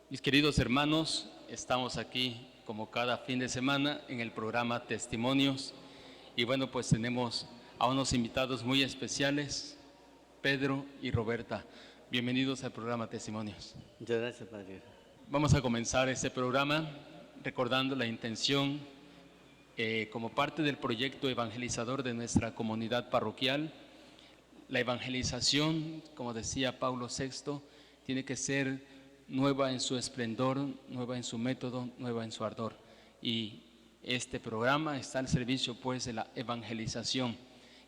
Mis queridos hermanos, estamos aquí como cada fin de semana en el programa Testimonios y bueno, pues tenemos a unos invitados muy especiales, Pedro y Roberta. Bienvenidos al programa Testimonios. Muchas gracias, Padre. Vamos a comenzar este programa recordando la intención como parte del proyecto evangelizador de nuestra comunidad parroquial. La evangelización, como decía Pablo VI, tiene que ser nueva en su esplendor, nueva en su método, nueva en su ardor. Y este programa está al servicio pues de la evangelización,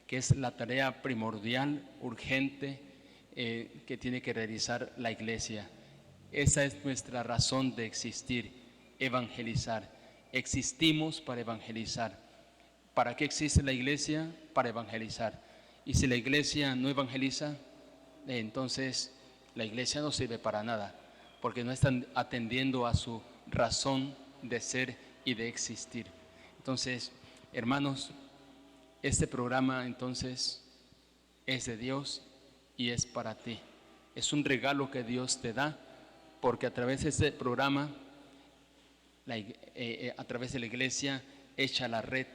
que es la tarea primordial, urgente, que tiene que realizar la Iglesia. Esa es nuestra razón de existir, evangelizar. Existimos para evangelizar. ¿Para qué existe la Iglesia? Para evangelizar. Y si la Iglesia no evangeliza, entonces la Iglesia no sirve para nada, porque no están atendiendo a su razón de ser y de existir. Entonces, hermanos, este programa entonces es de Dios y es para ti. Es un regalo que Dios te da, porque a través de este programa, a través de la Iglesia, echa la red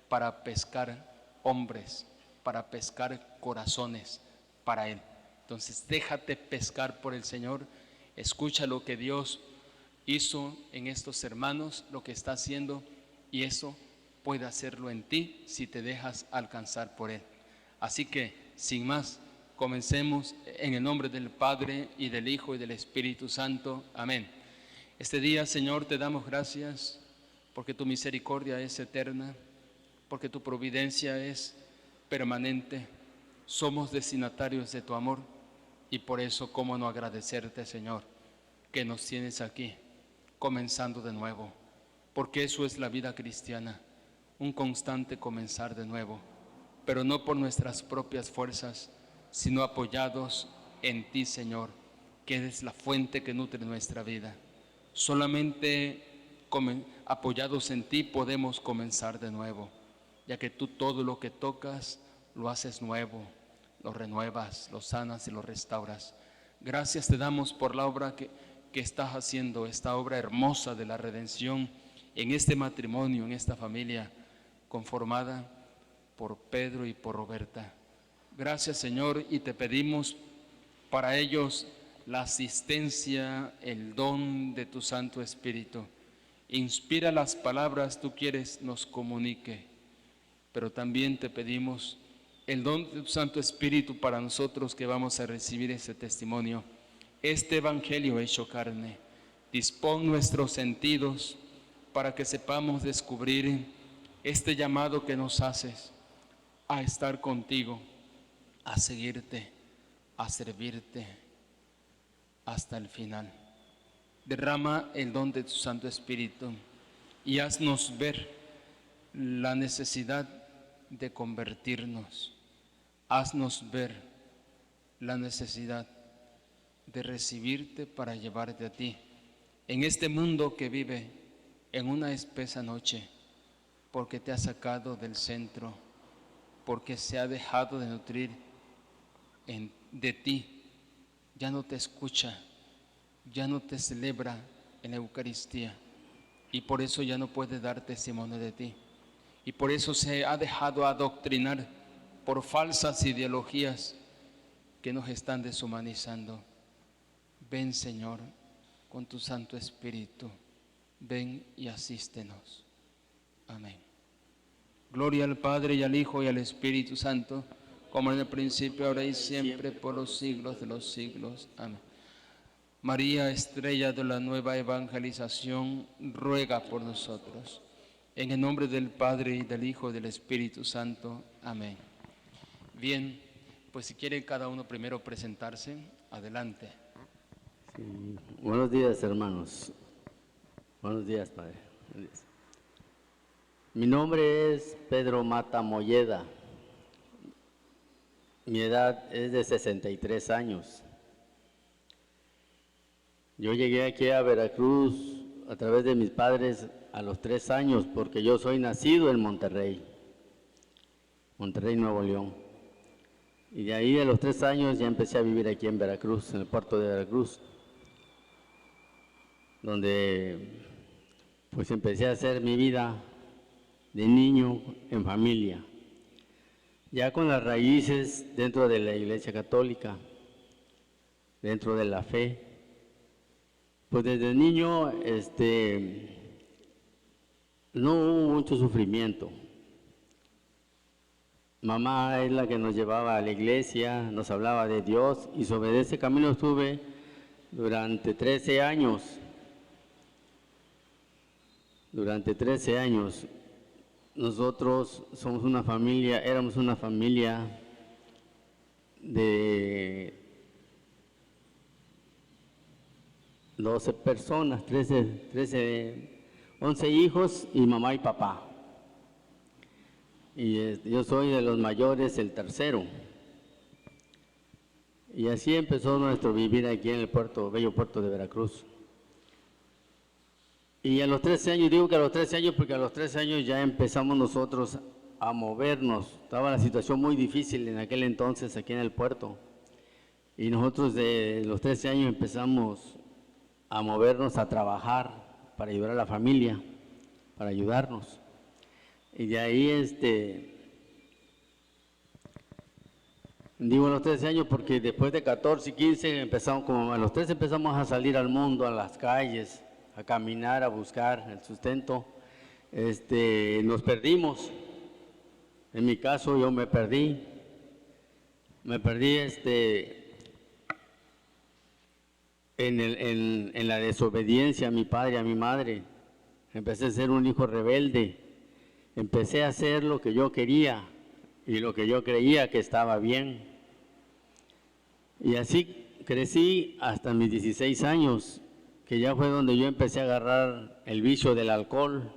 para pescar hombres, para pescar corazones para Él. Entonces déjate pescar por el Señor, escucha lo que Dios hizo en estos hermanos, lo que está haciendo, y eso puede hacerlo en ti si te dejas alcanzar por Él. Así que, sin más, comencemos en el nombre del Padre y del Hijo y del Espíritu Santo. Amén. Este día, Señor, te damos gracias porque tu misericordia es eterna, porque tu providencia es permanente. Somos destinatarios de tu amor y por eso, ¿cómo no agradecerte, Señor, que nos tienes aquí, comenzando de nuevo? Porque eso es la vida cristiana, un constante comenzar de nuevo, pero no por nuestras propias fuerzas, sino apoyados en ti, Señor, que eres la fuente que nutre nuestra vida. Solamente apoyados en ti podemos comenzar de nuevo, ya que tú todo lo que tocas lo haces nuevo, lo renuevas, lo sanas y lo restauras. Gracias te damos por la obra que estás haciendo, esta obra hermosa de la redención en este matrimonio, en esta familia conformada por Pedro y por Roberta. Gracias, Señor, y te pedimos para ellos la asistencia, el don de tu Santo Espíritu. Inspira las palabras tú quieres nos comunique, pero también te pedimos el don de tu Santo Espíritu para nosotros que vamos a recibir ese testimonio, este Evangelio hecho carne. Dispón nuestros sentidos para que sepamos descubrir este llamado que nos haces a estar contigo, a seguirte, a servirte hasta el final. Derrama el don de tu Santo Espíritu y haznos ver la necesidad de convertirnos. Haznos ver la necesidad de recibirte para llevarte a ti en este mundo que vive en una espesa noche, porque te ha sacado del centro, porque se ha dejado de nutrir de ti, ya no te escucha, ya no te celebra en la Eucaristía y por eso ya no puede dar testimonio de ti. Y por eso se ha dejado adoctrinar por falsas ideologías que nos están deshumanizando. Ven, Señor, con tu Santo Espíritu, ven y asístenos. Amén. Gloria al Padre y al Hijo y al Espíritu Santo, como en el principio, ahora y siempre, por los siglos de los siglos. Amén. María, estrella de la nueva evangelización, ruega por nosotros. En el nombre del Padre y del Hijo y del Espíritu Santo. Amén. Bien, pues si quiere cada uno primero presentarse, adelante. Sí. Buenos días, hermanos. Buenos días, Padre. Buenos días. Mi nombre es Pedro Mata Molleda. Mi edad es de 63 años. Yo llegué aquí a Veracruz a través de mis padres a los 3 años, porque yo soy nacido en Monterrey, Nuevo León. Y de ahí a los 3 años ya empecé a vivir aquí en Veracruz, en el puerto de Veracruz. donde pues empecé a hacer mi vida de niño en familia, ya con las raíces dentro de la Iglesia Católica, dentro de la fe. Pues desde niño no hubo mucho sufrimiento. Mamá es la que nos llevaba a la iglesia, nos hablaba de Dios, y sobre ese camino estuve durante 13 años. Durante 13 años. Nosotros somos una familia, éramos una familia de 12 personas, 11 hijos y mamá y papá. Y yo soy de los mayores, el tercero. Y así empezó nuestro vivir aquí en el bello puerto de Veracruz. Y a los 13 años, digo que a los 13 años porque a los 13 años ya empezamos nosotros a movernos. Estaba la situación muy difícil en aquel entonces aquí en el puerto. Y nosotros de los 13 años empezamos a movernos, a trabajar para ayudar a la familia, para ayudarnos. Y de ahí, digo a los 13 años porque después de 14 y 15 empezamos, como a los 13 empezamos a salir al mundo, a las calles, a caminar, a buscar el sustento. Nos perdimos. En mi caso yo me perdí. En la desobediencia a mi padre y a mi madre. Empecé a ser un hijo rebelde. Empecé a hacer lo que yo quería y lo que yo creía que estaba bien. Y así crecí hasta mis 16 años, que ya fue donde yo empecé a agarrar el vicio del alcohol,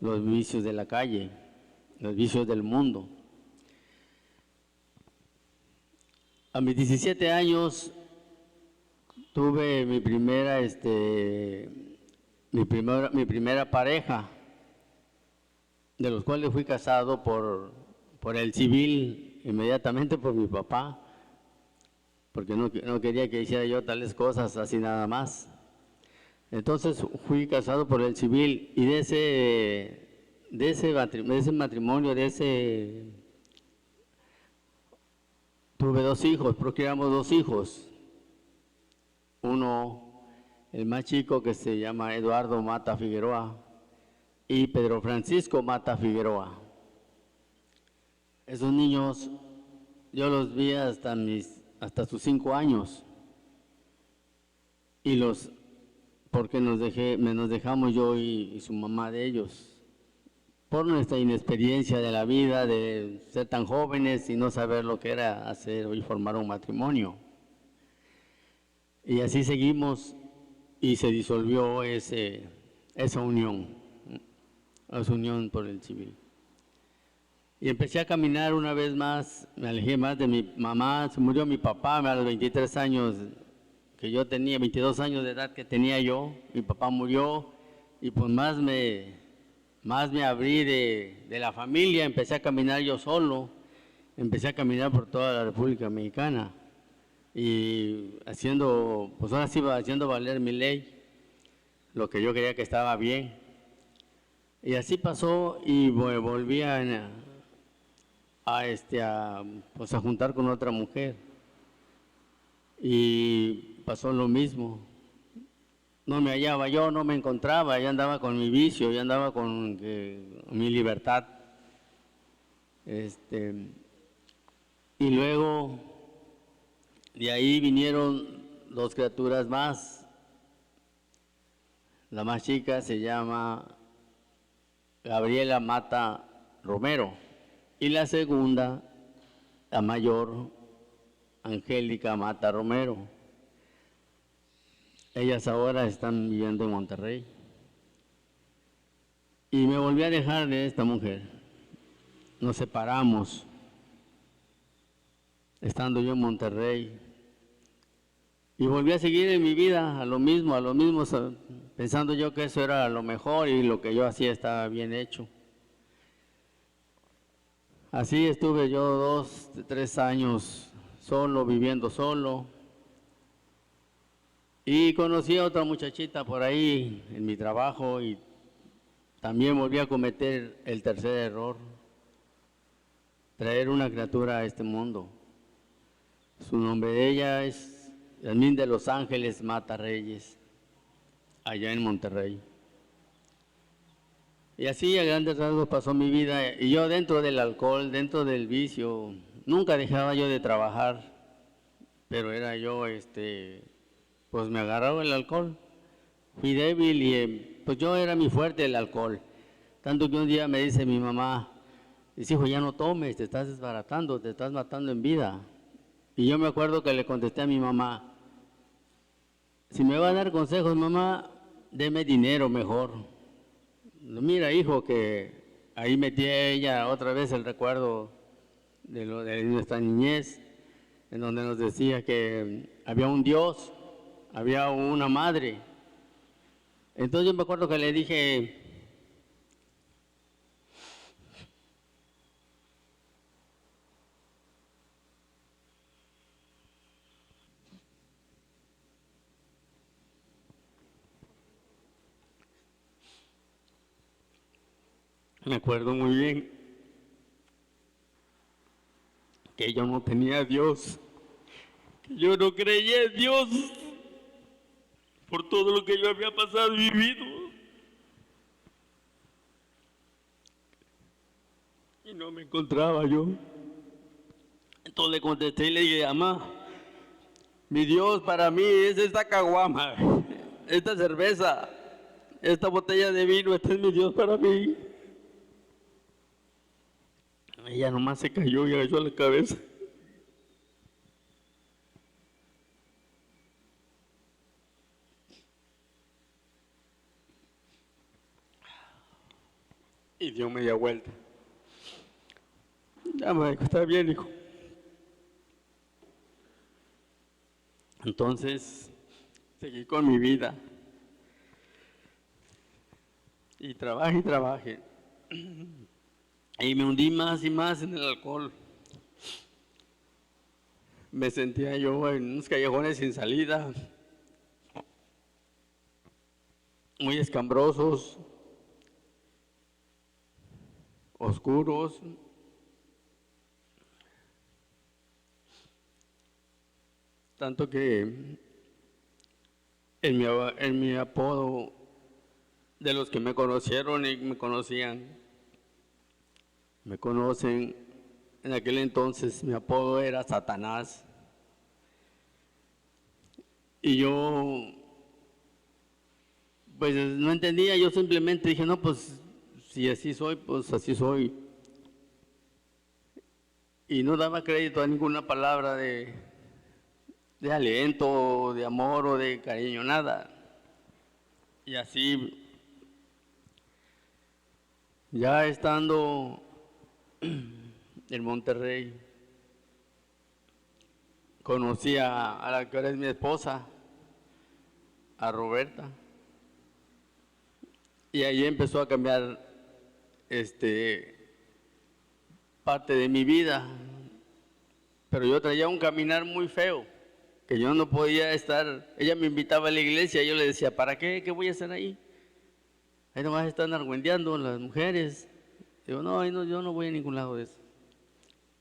los vicios de la calle, los vicios del mundo. A mis 17 años tuve mi primera pareja, de los cuales fui casado por el civil, inmediatamente por mi papá, porque no quería que hiciera yo tales cosas así nada más. Entonces fui casado por el civil y de ese matrimonio, tuve 2 hijos, procreamos 2 hijos. Uno, el más chico, que se llama Eduardo Mata Figueroa, y Pedro Francisco Mata Figueroa. Esos niños yo los vi hasta sus 5 años, porque nos dejamos yo y su mamá de ellos, por nuestra inexperiencia de la vida, de ser tan jóvenes y no saber lo que era hacer y formar un matrimonio. Y así seguimos y se disolvió esa unión por el civil. Y empecé a caminar una vez más, me alejé más de mi mamá. Se murió mi papá a los 23 años que yo tenía, 22 años de edad que tenía yo. Mi papá murió y pues más me abrí de la familia. Empecé a caminar yo solo, empecé a caminar por toda la República Mexicana y pues ahora sí iba haciendo valer mi ley, lo que yo creía que estaba bien. Y así pasó y volví a juntar con otra mujer. Y pasó lo mismo. No me hallaba yo, no me encontraba, ya andaba con mi vicio, ya andaba con mi libertad. Y luego de ahí vinieron 2 criaturas más. La más chica se llama Gabriela Mata Romero y la segunda, la mayor, Angélica Mata Romero. Ellas ahora están viviendo en Monterrey. Y me volví a dejar de esta mujer. Nos separamos, estando yo en Monterrey. Y volví a seguir en mi vida a lo mismo, pensando yo que eso era lo mejor y lo que yo hacía estaba bien hecho. Así estuve yo 2, 3 años solo, viviendo solo. Y conocí a otra muchachita por ahí en mi trabajo y también volví a cometer el tercer error, traer una criatura a este mundo. Su nombre de ella es Yasmín de Los Ángeles Mata Reyes, allá en Monterrey. Y así a grandes rasgos pasó mi vida y yo dentro del alcohol, dentro del vicio, nunca dejaba yo de trabajar, pero era yo, pues me agarraba el alcohol. Fui débil y pues yo era mi fuerte el alcohol. Tanto que un día me dice mi mamá, dice, hijo, ya no tomes, te estás desbaratando, te estás matando en vida. Y yo me acuerdo que le contesté a mi mamá, si me va a dar consejos, mamá, deme dinero mejor. Mira, hijo, que ahí metí a ella otra vez el recuerdo de nuestra niñez, en donde nos decía que había un Dios, había una madre. Entonces yo me acuerdo que le dije, me acuerdo muy bien que yo no tenía a Dios, que yo no creía en Dios por todo lo que yo había pasado y vivido. Y no me encontraba yo. Entonces le contesté y le dije, mamá, mi Dios para mí es esta caguama, esta cerveza, esta botella de vino, este es mi Dios para mí. Ella nomás se cayó y agachó la cabeza. Y dio media vuelta. Ya me dijo, está bien, hijo. Entonces, seguí con mi vida. Y trabajé y trabajé. Y me hundí más y más en el alcohol. Me sentía yo en unos callejones sin salida, muy escambrosos, oscuros. Tanto que en mi apodo, de los que me conocieron y me conocían, me conocen, en aquel entonces mi apodo era Satanás. Y yo, pues no entendía, yo simplemente dije, no, pues si así soy, pues así soy. Y no daba crédito a ninguna palabra de aliento, de amor o de cariño, nada. Y así, ya estando en Monterrey, conocí a la que ahora es mi esposa, a Roberta, y ahí empezó a cambiar parte de mi vida, pero yo traía un caminar muy feo, que yo no podía estar. Ella me invitaba a la iglesia y yo le decía, ¿para qué? ¿Qué voy a hacer ahí? Ahí nomás están argüendeando las mujeres. Digo, no, yo no voy a ningún lado de eso.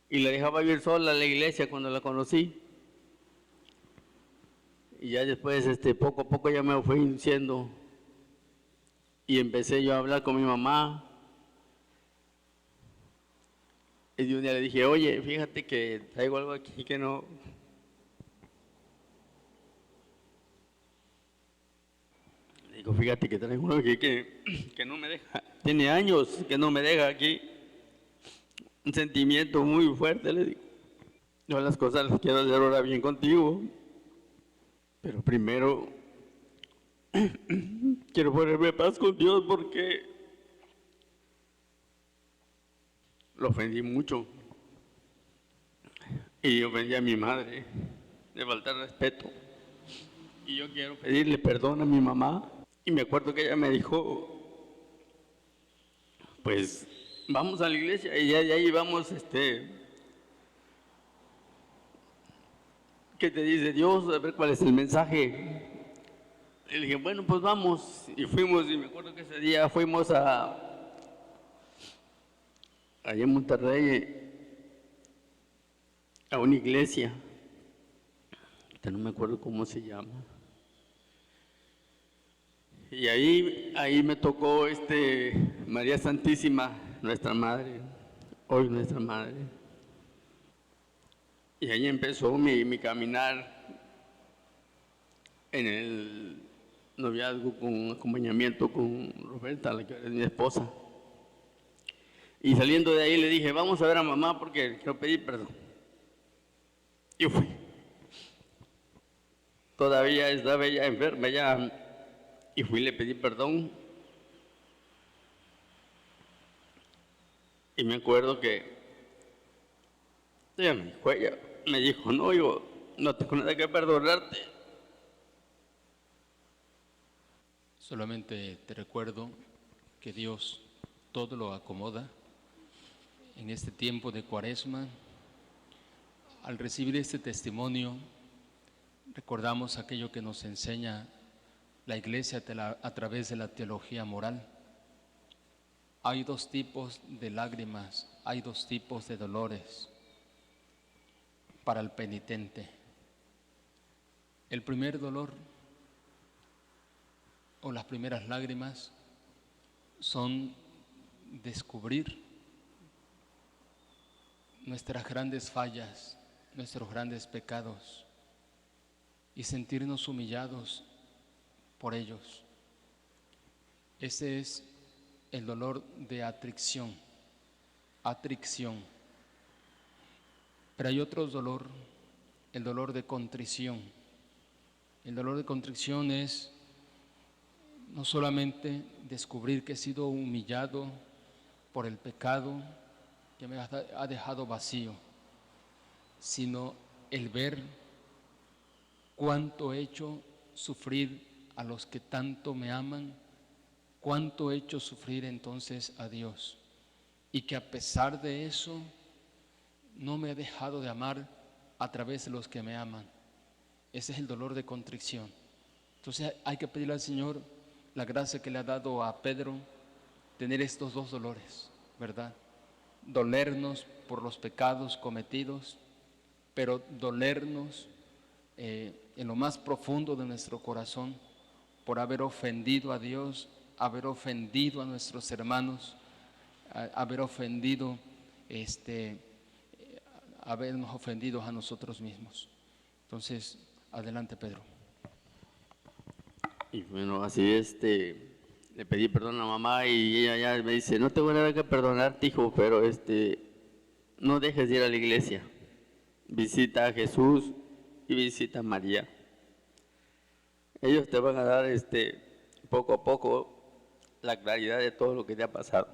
Y la dejaba ir sola a la iglesia cuando la conocí. Y ya después, poco a poco ya me fui induciendo. Y empecé yo a hablar con mi mamá. Y un día le dije, oye, fíjate que traigo algo aquí que no... Digo, fíjate que traigo algo aquí que no me deja. Tiene años que no me deja aquí. Un sentimiento muy fuerte, le digo. Yo las cosas las quiero hacer ahora bien contigo. Pero primero quiero ponerme en paz con Dios porque lo ofendí mucho. Y ofendí a mi madre, de faltar respeto. Y yo quiero pedirle perdón a mi mamá. Y me acuerdo que ella me dijo, pues vamos a la iglesia. Y ya de ahí vamos, ¿qué te dice Dios? A ver cuál es el mensaje. le dije, bueno, pues vamos. Y fuimos, y me acuerdo que ese día fuimos allá en Monterrey, a una iglesia, que no me acuerdo cómo se llama. Y ahí me tocó María Santísima, nuestra Madre, hoy nuestra Madre. Y ahí empezó mi caminar en el noviazgo con acompañamiento con Roberta, la que es mi esposa. Y saliendo de ahí le dije, vamos a ver a mamá porque quiero pedir perdón. Yo fui. Todavía estaba ella enferma, y fui y le pedí perdón. Y me acuerdo que ella me dijo, no, yo no tengo nada que perdonarte. Solamente te recuerdo que Dios todo lo acomoda. En este tiempo de Cuaresma, al recibir este testimonio, recordamos aquello que nos enseña la Iglesia a través de la teología moral. Hay dos tipos de lágrimas, hay dos tipos de dolores para el penitente. El primer dolor o las primeras lágrimas son descubrir nuestras grandes fallas, nuestros grandes pecados y sentirnos humillados por ellos. Ese es el dolor de atricción. Pero hay otro dolor, el dolor de contrición. El dolor de contrición es no solamente descubrir que he sido humillado por el pecado que me ha dejado vacío, sino el ver cuánto he hecho sufrir a los que tanto me aman, cuánto he hecho sufrir entonces a Dios, y que a pesar de eso no me he dejado de amar a través de los que me aman. Ese es el dolor de contrición. Entonces hay que pedirle al Señor la gracia que le ha dado a Pedro, tener estos dos dolores, ¿verdad? Dolernos por los pecados cometidos, pero dolernos en lo más profundo de nuestro corazón por haber ofendido a Dios, haber ofendido a nuestros hermanos, haber ofendido, habernos ofendido a nosotros mismos. Entonces, adelante, Pedro. Y bueno, así le pedí perdón a mamá y ella ya me dice, no tengo nada que perdonarte, hijo, pero no dejes de ir a la iglesia. Visita a Jesús y visita a María. Ellos te van a dar poco a poco la claridad de todo lo que te ha pasado.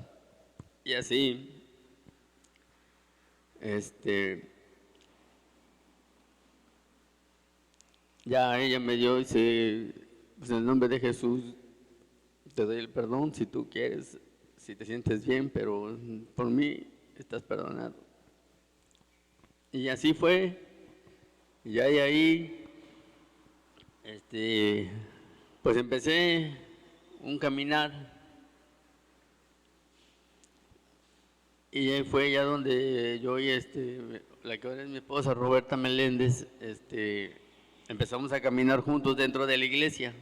Y así, ya ella me dio, dice, pues en el nombre de Jesús te doy el perdón si tú quieres, si te sientes bien, pero por mí estás perdonado. Y así fue, y ya de ahí, pues empecé un caminar, y ahí fue ya donde yo y la que ahora es mi esposa, Roberta Meléndez, empezamos a caminar juntos dentro de la iglesia.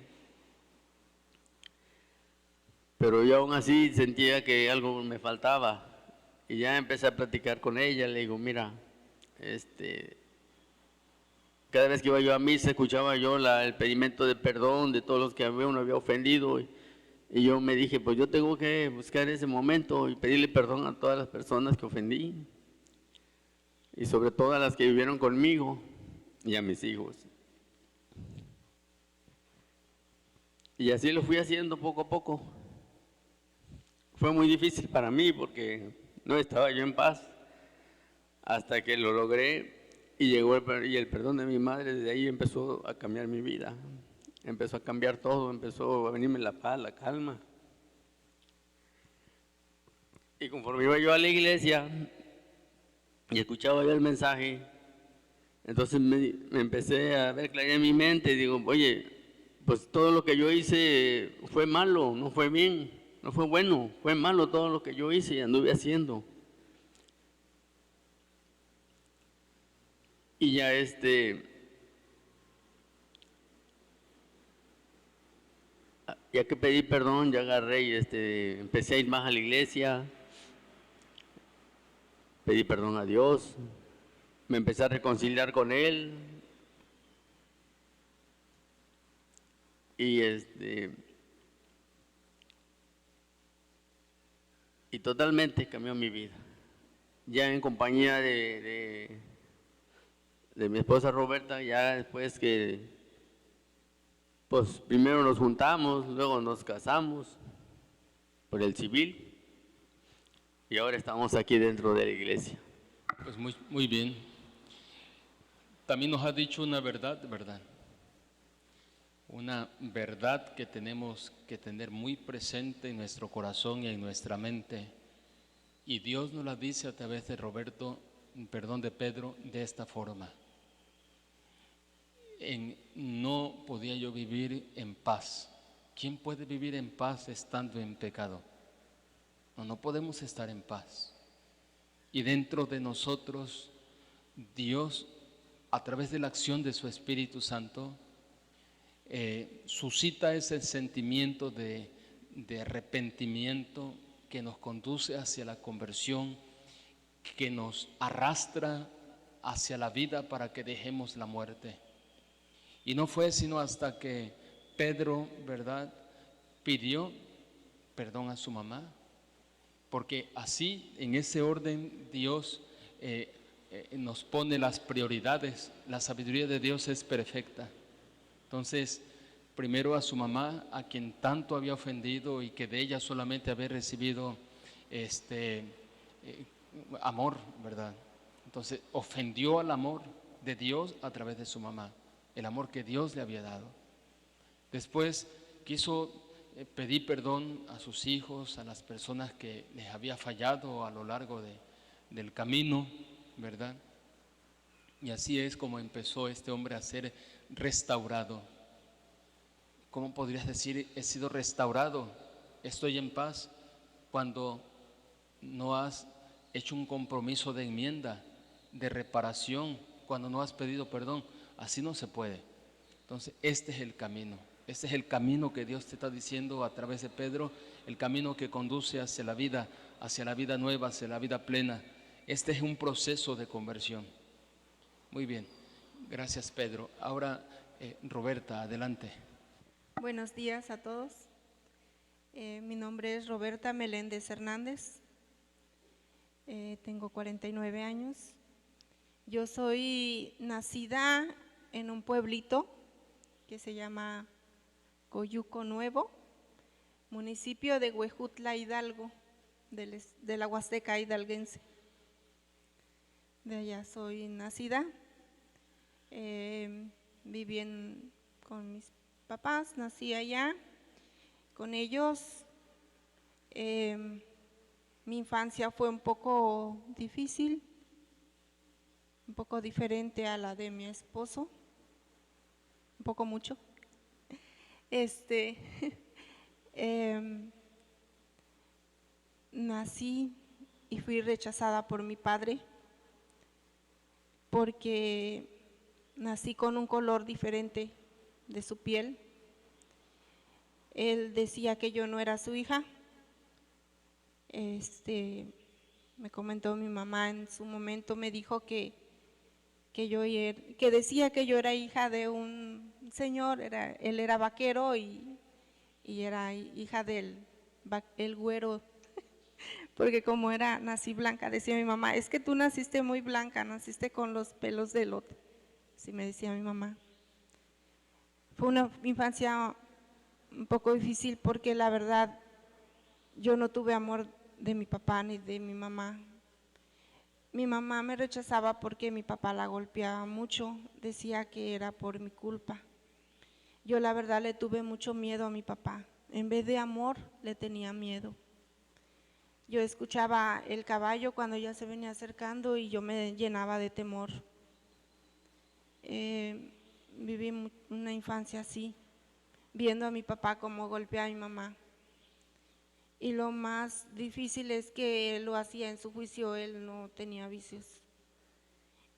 Pero yo aún así sentía que algo me faltaba y ya empecé a platicar con ella. Le digo, mira, cada vez que iba yo a misa escuchaba yo el pedimento de perdón de todos los que uno había ofendido y yo me dije, pues yo tengo que buscar ese momento y pedirle perdón a todas las personas que ofendí y sobre todo a las que vivieron conmigo y a mis hijos. Y así lo fui haciendo poco a poco. Fue muy difícil para mí porque no estaba yo en paz hasta que lo logré y llegó el perdón de mi madre. Desde ahí empezó a cambiar mi vida, empezó a cambiar todo, empezó a venirme la paz, la calma. Y conforme iba yo a la iglesia y escuchaba yo el mensaje, entonces me empecé a ver claridad en mi mente y digo, oye, pues todo lo que yo hice fue malo, no fue bien, no fue bueno, fue malo todo lo que yo hice y anduve haciendo. Y ya ya que pedí perdón, ya agarré y empecé a ir más a la iglesia, pedí perdón a Dios, me empecé a reconciliar con Él y y totalmente cambió mi vida. Ya en compañía de mi esposa Roberta, ya después que, pues primero nos juntamos, luego nos casamos por el civil y ahora estamos aquí dentro de la iglesia. Pues muy bien. También nos ha dicho una verdad, ¿verdad? Una verdad que tenemos que tener muy presente en nuestro corazón y en nuestra mente. Y Dios nos la dice a través de de Pedro, de esta forma. No podía yo vivir en paz. ¿Quién puede vivir en paz estando en pecado? No podemos estar en paz. Y dentro de nosotros, Dios, a través de la acción de su Espíritu Santo, suscita ese sentimiento de arrepentimiento que nos conduce hacia la conversión, que nos arrastra hacia la vida para que dejemos la muerte. Y no fue sino hasta que Pedro, ¿verdad?, pidió perdón a su mamá, porque así, en ese orden, Dios nos pone las prioridades. La sabiduría de Dios es perfecta. Entonces, primero a su mamá, a quien tanto había ofendido y que de ella solamente había recibido amor, ¿verdad? Entonces, ofendió al amor de Dios a través de su mamá, el amor que Dios le había dado. Después quiso pedir perdón a sus hijos, a las personas que les había fallado a lo largo del camino, ¿verdad? Y así es como empezó este hombre a ser restaurado. ¿Cómo podrías decir, he sido restaurado, estoy en paz, cuando no has hecho un compromiso de enmienda, de reparación, cuando no has pedido perdón? Así no se puede. Entonces, este es el camino. Este es el camino que Dios te está diciendo a través de Pedro, el camino que conduce hacia la vida nueva, hacia la vida plena. Este es un proceso de conversión. Muy bien, gracias Pedro. Ahora, Roberta, adelante. Buenos días a todos. Mi nombre es Roberta Meléndez Hernández. Tengo 49 años. Yo soy nacida en un pueblito que se llama Coyuco Nuevo, municipio de Huejutla, Hidalgo, de la Huasteca hidalguense. De allá soy nacida. Viví con mis papás, nací allá con ellos. Mi infancia fue un poco difícil, un poco diferente a la de mi esposo, un poco mucho. Nací y fui rechazada por mi padre porque nací con un color diferente de su piel. Él decía que yo no era su hija. Me comentó mi mamá en su momento, me dijo que decía que yo era hija de un señor, él era vaquero y era hija del el güero, porque como nací blanca, decía mi mamá, es que tú naciste muy blanca, naciste con los pelos de elote, así me decía mi mamá. Fue una infancia un poco difícil porque la verdad yo no tuve amor de mi papá ni de mi mamá. Mi mamá me rechazaba porque mi papá la golpeaba mucho, decía que era por mi culpa. Yo la verdad le tuve mucho miedo a mi papá, en vez de amor le tenía miedo. Yo escuchaba el caballo cuando ya se venía acercando y yo me llenaba de temor. Viví una infancia así, viendo a mi papá cómo golpea a mi mamá. Y lo más difícil es que él lo hacía en su juicio, él no tenía vicios.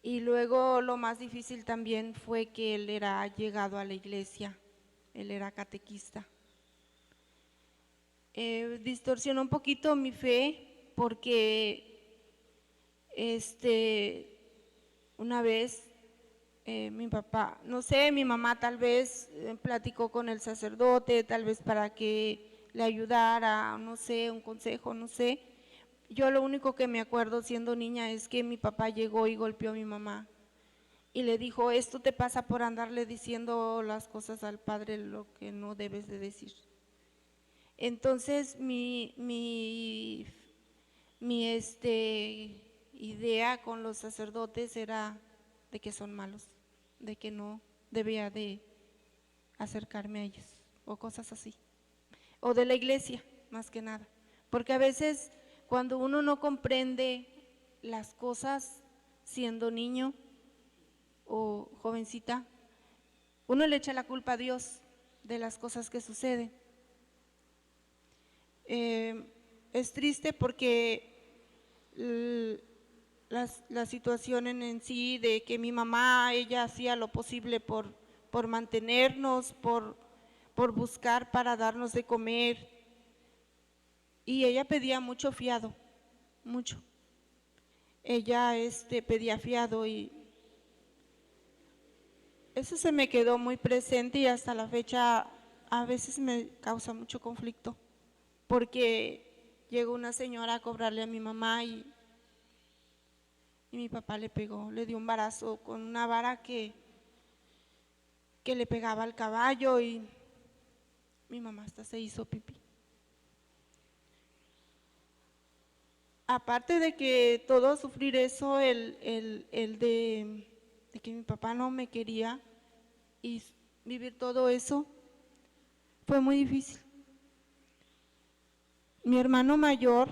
Y luego lo más difícil también fue que él era llegado a la iglesia, él era catequista. Distorsionó un poquito mi fe porque una vez mi papá, no sé, mi mamá tal vez platicó con el sacerdote, tal vez para que le ayudara, no sé, un consejo, no sé. Yo lo único que me acuerdo siendo niña es que mi papá llegó y golpeó a mi mamá y le dijo, esto te pasa por andarle diciendo las cosas al padre, lo que no debes de decir. Entonces mi idea con los sacerdotes era de que son malos, de que no debía de acercarme a ellos o cosas así, o de la iglesia más que nada, porque a veces cuando uno no comprende las cosas siendo niño o jovencita, uno le echa la culpa a Dios de las cosas que suceden. Es triste porque la situación en sí de que mi mamá, ella hacía lo posible por mantenernos, por buscar para darnos de comer, y ella pedía mucho fiado, mucho. Ella pedía fiado y eso se me quedó muy presente y hasta la fecha a veces me causa mucho conflicto, porque llegó una señora a cobrarle a mi mamá y mi papá le pegó, le dio un barazo con una vara que le pegaba al caballo y mi mamá hasta se hizo pipí. Aparte de que todo sufrir eso, el de que mi papá no me quería y vivir todo eso, fue muy difícil. Mi hermano mayor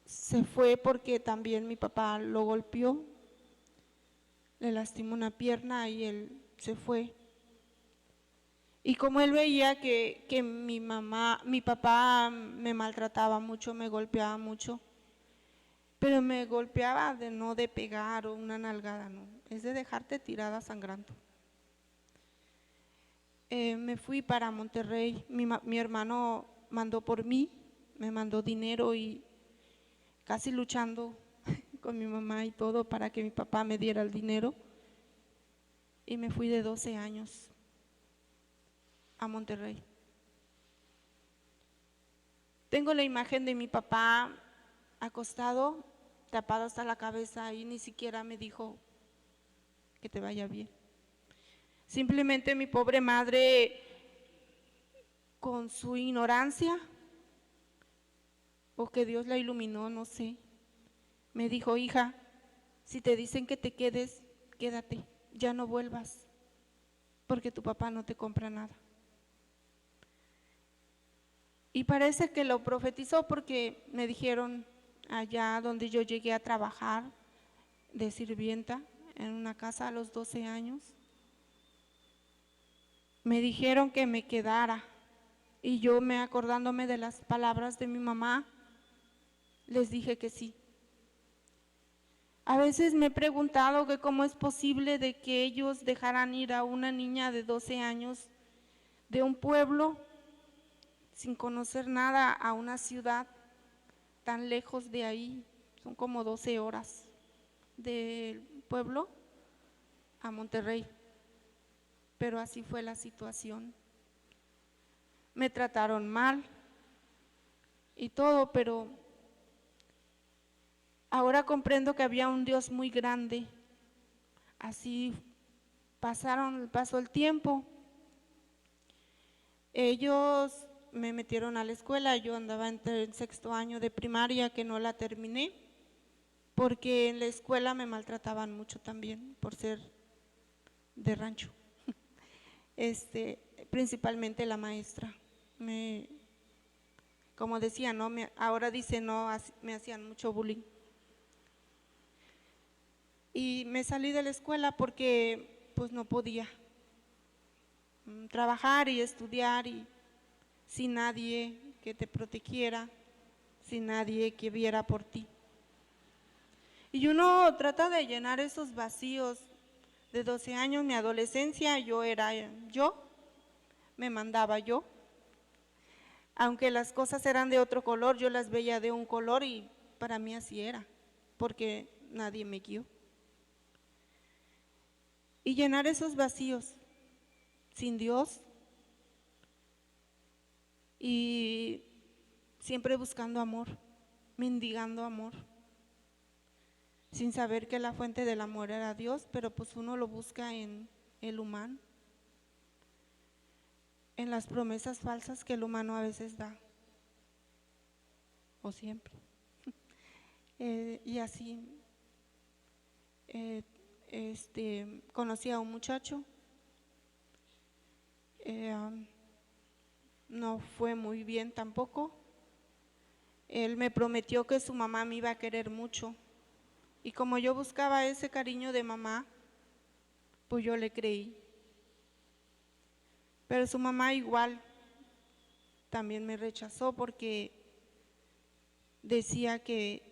se fue porque también mi papá lo golpeó, le lastimó una pierna y él se fue. Y como él veía que mi papá me maltrataba mucho, me golpeaba mucho, pero me golpeaba no de pegar o una nalgada, no, es de dejarte tirada sangrando. Me fui para Monterrey, mi hermano mandó por mí, me mandó dinero y casi luchando con mi mamá y todo para que mi papá me diera el dinero, y me fui de 12 años a Monterrey. Tengo la imagen de mi papá acostado, tapado hasta la cabeza, y ni siquiera me dijo que te vaya bien. Simplemente mi pobre madre, con su ignorancia, o que Dios la iluminó, no sé, me dijo, hija, si te dicen que te quedes, quédate, ya no vuelvas, porque tu papá no te compra nada. Y parece que lo profetizó porque me dijeron allá donde yo llegué a trabajar de sirvienta en una casa a los 12 años, me dijeron que me quedara, y yo, acordándome de las palabras de mi mamá, les dije que sí. A veces me he preguntado que cómo es posible de que ellos dejaran ir a una niña de 12 años de un pueblo sin conocer nada a una ciudad tan lejos de ahí, son como 12 horas del pueblo a Monterrey, pero así fue la situación. Me trataron mal y todo, pero ahora comprendo que había un Dios muy grande. Así pasó el tiempo. Ellos me metieron a la escuela, yo andaba en sexto año de primaria que no la terminé, porque en la escuela me maltrataban mucho también por ser de rancho. Principalmente la maestra, como decía, no, ahora dice no, me hacían mucho bullying. Y me salí de la escuela porque pues no podía trabajar y estudiar y sin nadie que te protegiera, sin nadie que viera por ti. Y uno trata de llenar esos vacíos. De 12 años, mi adolescencia, yo era yo, me mandaba yo. Aunque las cosas eran de otro color, yo las veía de un color y para mí así era, porque nadie me guió. Y llenar esos vacíos sin Dios y siempre buscando amor, mendigando amor, sin saber que la fuente del amor era Dios, pero pues uno lo busca en el humano, en las promesas falsas que el humano a veces da, o siempre. Y así, conocí a un muchacho, no fue muy bien tampoco. Él me prometió que su mamá me iba a querer mucho, y como yo buscaba ese cariño de mamá, pues yo le creí. Pero su mamá igual también me rechazó porque decía que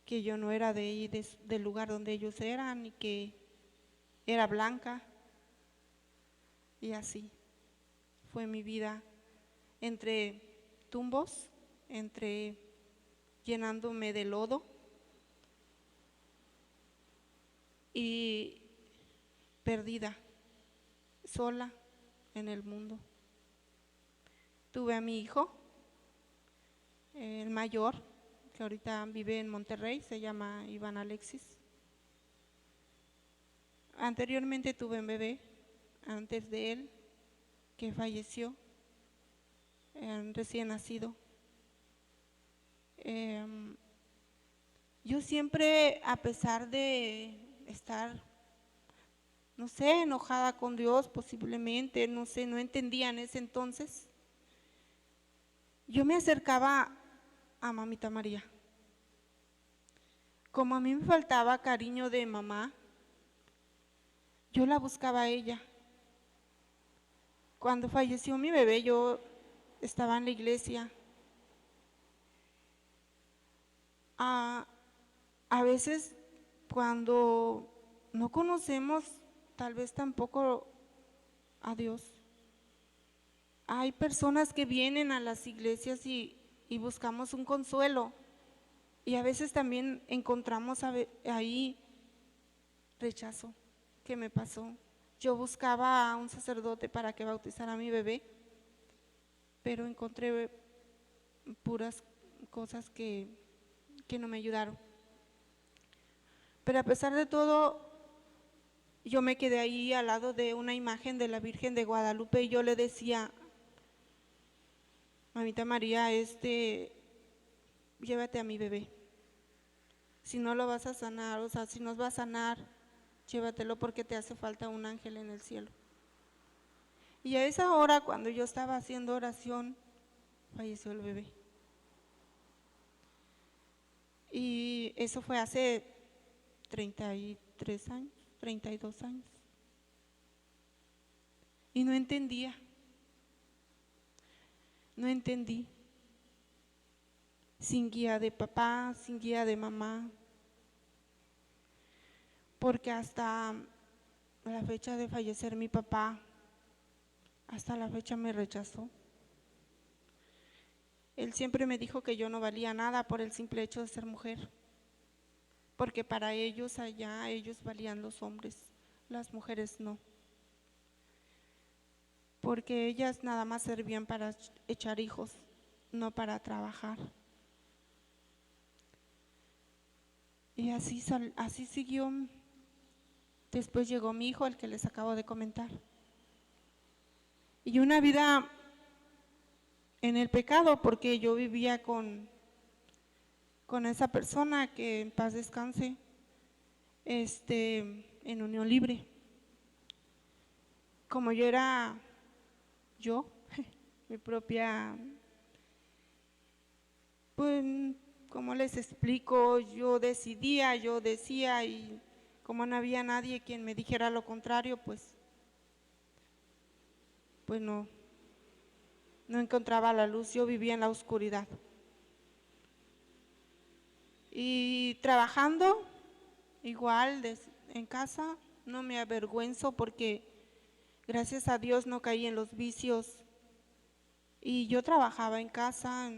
yo no era de ahí, del lugar donde ellos eran, y que era blanca. Y así fue mi vida, entre tumbos, entre llenándome de lodo y perdida, sola en el mundo. Tuve a mi hijo, el mayor, que ahorita vive en Monterrey, se llama Iván Alexis. Anteriormente tuve un bebé, antes de él, que falleció, recién nacido. Yo siempre, a pesar de estar, no sé, enojada con Dios posiblemente, no sé, no entendía en ese entonces, yo me acercaba a Mamita María. Como a mí me faltaba cariño de mamá, yo la buscaba a ella. Cuando falleció mi bebé, yo estaba en la iglesia. A veces cuando no conocemos tal vez tampoco a Dios, hay personas que vienen a las iglesias y buscamos un consuelo, y a veces también encontramos ahí rechazo. ¿Qué me pasó? Yo buscaba a un sacerdote para que bautizara a mi bebé, pero encontré puras cosas que no me ayudaron. Pero a pesar de todo, yo me quedé ahí al lado de una imagen de la Virgen de Guadalupe y yo le decía: Mamita María, llévate a mi bebé. Si no lo vas a sanar, o sea, si nos va a sanar, llévatelo, porque te hace falta un ángel en el cielo. Y a esa hora, cuando yo estaba haciendo oración, falleció el bebé. Y eso fue hace 33 años, 32 años. Y no entendí. Sin guía de papá, sin guía de mamá. Porque hasta la fecha de fallecer mi papá, hasta la fecha me rechazó. Él siempre me dijo que yo no valía nada por el simple hecho de ser mujer, porque para ellos allá, ellos valían los hombres, las mujeres no, porque ellas nada más servían para echar hijos, no para trabajar. Y así siguió. Después llegó mi hijo, el que les acabo de comentar, y una vida en el pecado, porque yo vivía con esa persona, que en paz descanse, en unión libre. Como yo era mi propia, pues, ¿cómo les explico? Yo decidía, yo decía, y como no había nadie quien me dijera lo contrario, pues pues no encontraba la luz, yo vivía en la oscuridad. Y trabajando igual en casa, no me avergüenzo porque gracias a Dios no caí en los vicios. Y yo trabajaba en casa,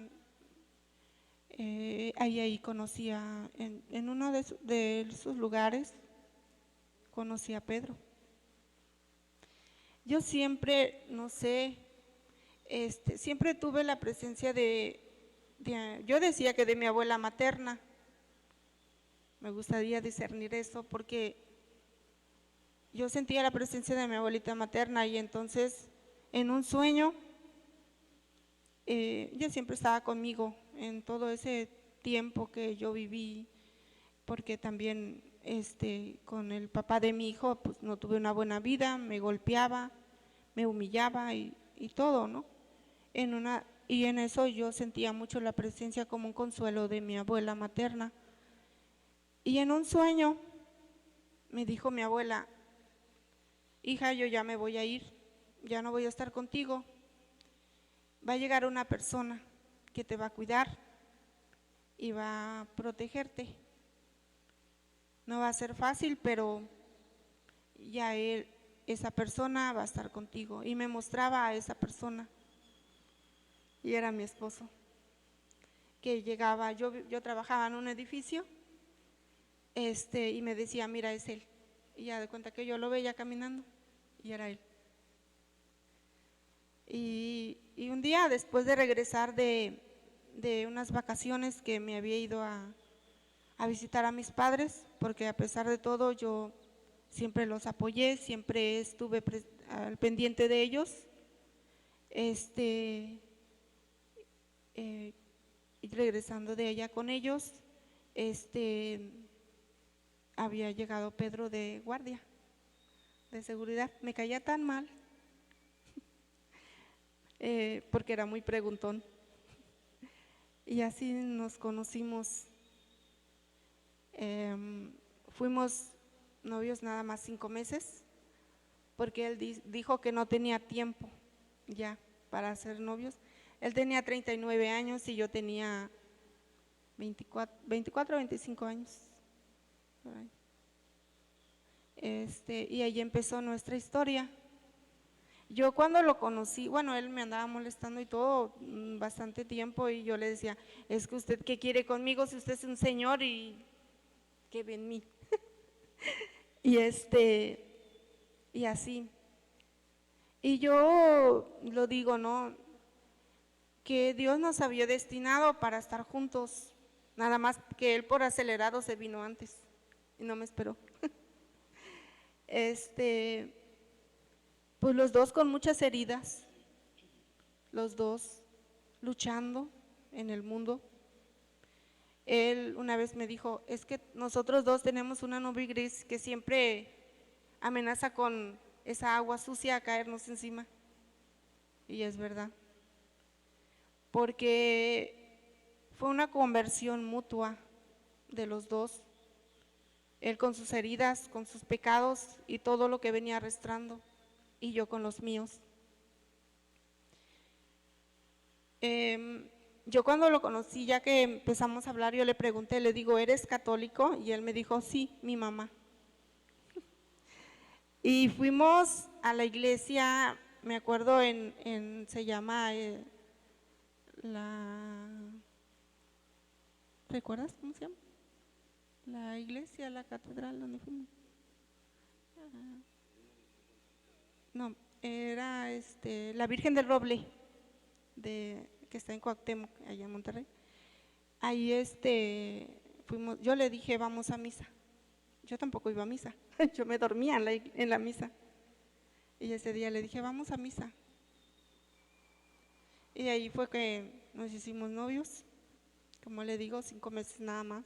ahí conocía, en uno de esos lugares, conocí a Pedro. Yo siempre, no sé, siempre tuve la presencia yo decía que de mi abuela materna. Me gustaría discernir eso porque yo sentía la presencia de mi abuelita materna y entonces en un sueño, ella siempre estaba conmigo en todo ese tiempo que yo viví, porque también con el papá de mi hijo pues no tuve una buena vida, me golpeaba, me humillaba y todo, ¿no? Y en eso yo sentía mucho la presencia como un consuelo de mi abuela materna. Y en un sueño me dijo mi abuela: hija, yo ya me voy a ir, ya no voy a estar contigo. Va a llegar una persona que te va a cuidar y va a protegerte. No va a ser fácil, pero ya esa persona va a estar contigo. Y me mostraba a esa persona y era mi esposo, que llegaba, yo trabajaba en un edificio, y me decía: mira, es él. Y ya de cuenta que yo lo veía caminando y era él. Y un día, después de regresar de unas vacaciones que me había ido a visitar a mis padres, porque a pesar de todo yo siempre los apoyé, siempre estuve al pendiente de ellos, y regresando de allá con ellos, había llegado Pedro de guardia, de seguridad. Me caía tan mal, porque era muy preguntón. Y así nos conocimos. Fuimos novios nada más 5 meses, porque él dijo que no tenía tiempo ya para ser novios. Él tenía 39 años y yo tenía 24 o 25 años. Y ahí empezó nuestra historia. Yo cuando lo conocí, bueno, él me andaba molestando y todo bastante tiempo, y yo le decía: es que usted, ¿qué quiere conmigo si usted es un señor y qué ve en mí? y y así. Y yo lo digo, ¿no? Que Dios nos había destinado para estar juntos, nada más que él por acelerado se vino antes y no me esperó. Pues los dos con muchas heridas, los dos luchando en el mundo. Él una vez me dijo: es que nosotros dos tenemos una nube gris que siempre amenaza con esa agua sucia a caernos encima. Y es verdad, porque fue una conversión mutua de los dos. Él con sus heridas, con sus pecados y todo lo que venía arrastrando, y yo con los míos. Yo cuando lo conocí, ya que empezamos a hablar, yo le pregunté, le digo: ¿eres católico? Y él me dijo: sí, mi mamá. Y fuimos a la iglesia, me acuerdo, se llama ¿recuerdas cómo se llama? La iglesia, la catedral donde fuimos. No, era la Virgen del Roble, que está en Cuauhtémoc, allá en Monterrey. Ahí fuimos, yo le dije: vamos a misa. Yo tampoco iba a misa, yo me dormía en la misa. Y ese día le dije: vamos a misa. Y ahí fue que nos hicimos novios, como le digo, 5 meses nada más.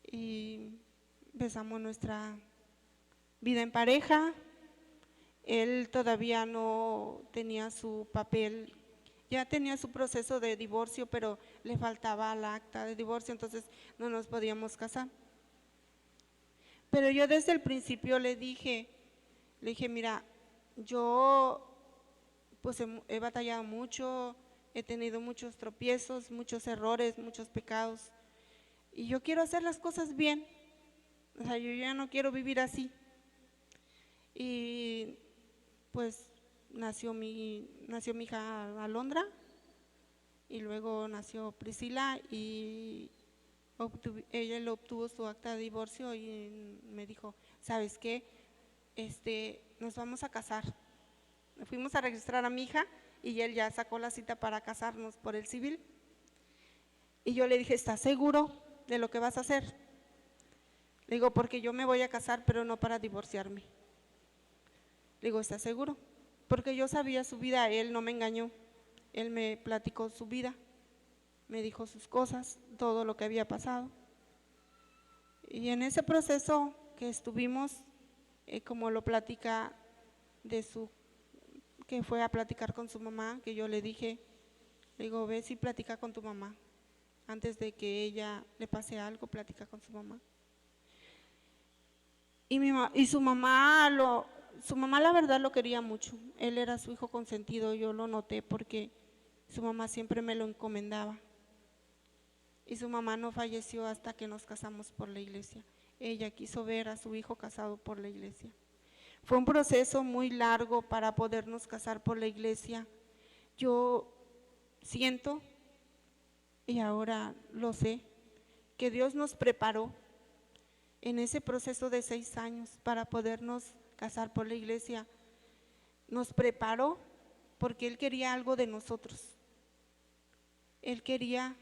Y empezamos nuestra vida en pareja. Él todavía no tenía su papel, ya tenía su proceso de divorcio, pero le faltaba el acta de divorcio, entonces no nos podíamos casar. Pero yo desde el principio le dije: mira, yo pues he batallado mucho, he tenido muchos tropiezos, muchos errores, muchos pecados. Y yo quiero hacer las cosas bien. O sea, yo ya no quiero vivir así. Y pues nació mi hija Alondra, y luego nació Priscila, y ella obtuvo su acta de divorcio y me dijo, ¿sabes qué? Nos vamos a casar. Fuimos a registrar a mi hija y él ya sacó la cita para casarnos por el civil. Y yo le dije, ¿estás seguro de lo que vas a hacer? Le digo, porque yo me voy a casar, pero no para divorciarme. Le digo, ¿estás seguro? Porque yo sabía su vida, él no me engañó. Él me platicó su vida, me dijo sus cosas, todo lo que había pasado. Y en ese proceso que estuvimos, como lo platica que fue a platicar con su mamá, que yo le dije, le digo, ve si platica con tu mamá, antes de que ella le pase algo, platica con su mamá. Y su mamá la verdad lo quería mucho, él era su hijo consentido, yo lo noté porque su mamá siempre me lo encomendaba. Y su mamá no falleció hasta que nos casamos por la iglesia. Ella quiso ver a su hijo casado por la iglesia. Fue un proceso muy largo para podernos casar por la iglesia. Yo siento, y ahora lo sé, que Dios nos preparó en ese proceso de 6 años para podernos casar por la iglesia. Nos preparó porque Él quería algo de nosotros. Él quería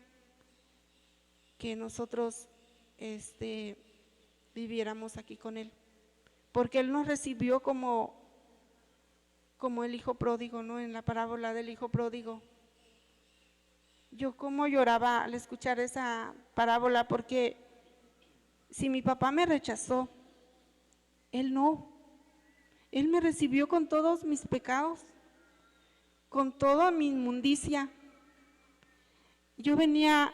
que nosotros viviéramos aquí con Él, porque Él nos recibió como el hijo pródigo, ¿no? En la parábola del hijo pródigo. Yo como lloraba al escuchar esa parábola, porque si mi papá me rechazó, Él no. Él me recibió con todos mis pecados, con toda mi inmundicia. Yo venía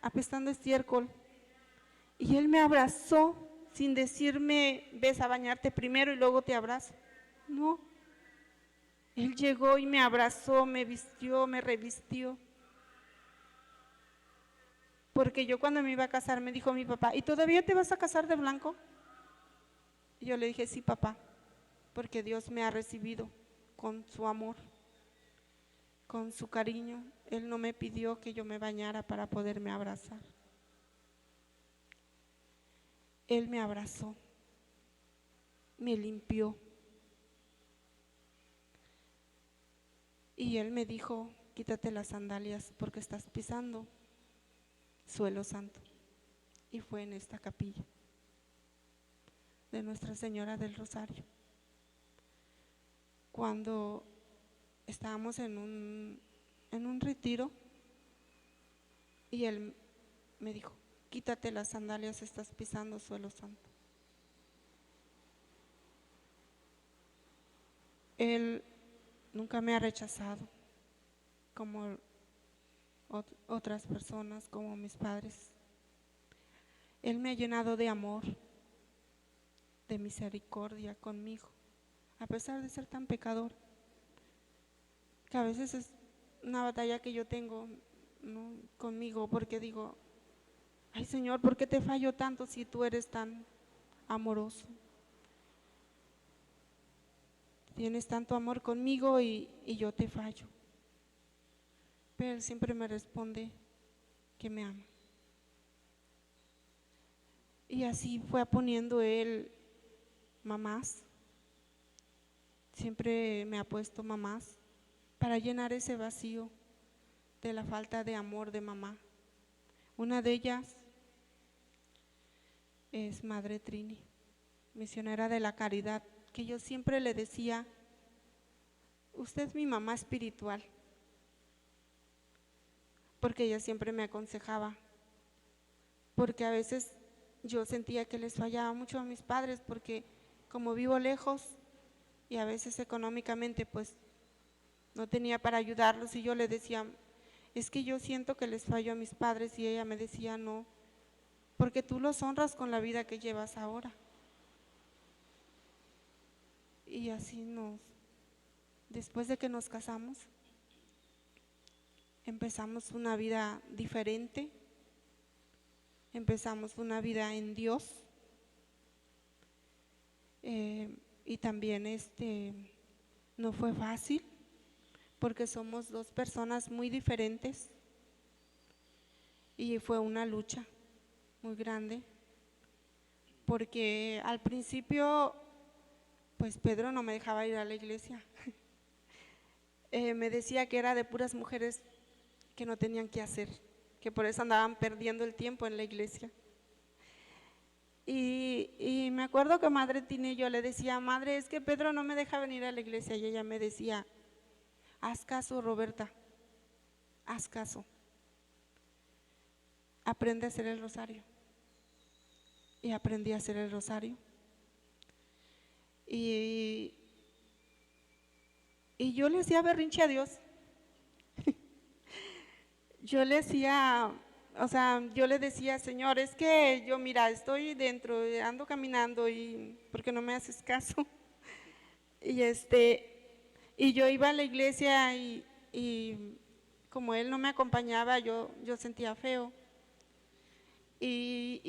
apestando estiércol y Él me abrazó sin decirme, ves a bañarte primero y luego te abrazo. No, Él llegó y me abrazó, me vistió, me revistió. Porque yo cuando me iba a casar me dijo mi papá, ¿y todavía te vas a casar de blanco? Y yo le dije, sí, papá, porque Dios me ha recibido con su amor, con su cariño. Él no me pidió que yo me bañara para poderme abrazar. Él me abrazó, me limpió. Y Él me dijo, quítate las sandalias porque estás pisando suelo santo. Y fue en esta capilla de Nuestra Señora del Rosario, cuando estábamos en un retiro, y Él me dijo, quítate las sandalias, estás pisando suelo santo. Él nunca me ha rechazado como otras personas, como mis padres. Él me ha llenado de amor, de misericordia conmigo, a pesar de ser tan pecador, que a veces es una batalla que yo tengo, ¿no?, conmigo, porque digo, ay Señor, ¿por qué te fallo tanto si tú eres tan amoroso? Tienes tanto amor conmigo y yo te fallo. Pero Él siempre me responde que me ama. Y así fue poniendo Él mamás. Siempre me ha puesto mamás para llenar ese vacío de la falta de amor de mamá. Una de ellas es Madre Trini, misionera de la caridad, que yo siempre le decía, usted es mi mamá espiritual, porque ella siempre me aconsejaba, porque a veces yo sentía que les fallaba mucho a mis padres, porque como vivo lejos y a veces económicamente pues no tenía para ayudarlos, y yo le decía, es que yo siento que les fallo a mis padres, y ella me decía, no, porque tú los honras con la vida que llevas ahora. Y así después de que nos casamos, empezamos una vida diferente, empezamos una vida en Dios, y también no fue fácil porque somos dos personas muy diferentes y fue una lucha muy grande porque al principio pues Pedro no me dejaba ir a la iglesia. Me decía que era de puras mujeres que no tenían que hacer, que por eso andaban perdiendo el tiempo en la iglesia. Y me acuerdo que Madre Tine, yo le decía, Madre, es que Pedro no me deja venir a la iglesia, y ella me decía, haz caso, Roberta, haz caso, aprende a hacer el rosario. Y aprendí a hacer el rosario. Y yo le hacía berrinche a Dios. Yo le hacía, o sea, yo le decía, Señor, es que yo, mira, estoy dentro, ando caminando y ¿por qué no me haces caso? Y yo iba a la iglesia y como él no me acompañaba, yo sentía feo. Y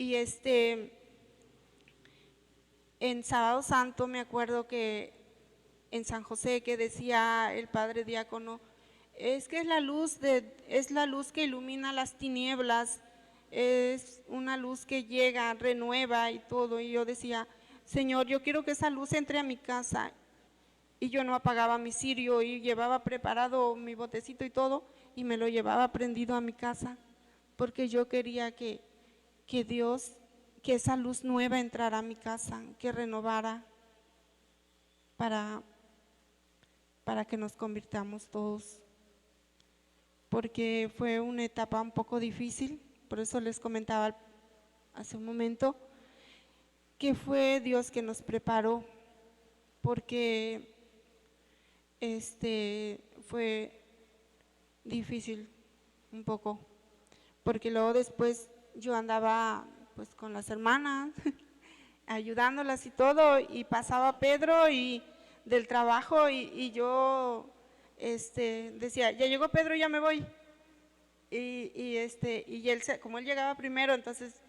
en Sábado Santo me acuerdo que en San José que decía el padre diácono, es que es la luz que ilumina las tinieblas, es una luz que llega, renueva y todo. Y yo decía, Señor, yo quiero que esa luz entre a mi casa. Y yo no apagaba mi cirio y llevaba preparado mi botecito y todo y me lo llevaba prendido a mi casa porque yo quería que Dios, que esa luz nueva entrara a mi casa, que renovara para que nos convirtamos todos, porque fue una etapa un poco difícil. Por eso les comentaba hace un momento que fue Dios que nos preparó, porque fue difícil un poco, porque luego después yo andaba pues con las hermanas ayudándolas y todo, y pasaba Pedro y del trabajo y yo decía, ya llegó Pedro, ya me voy. Y él, como él llegaba primero, entonces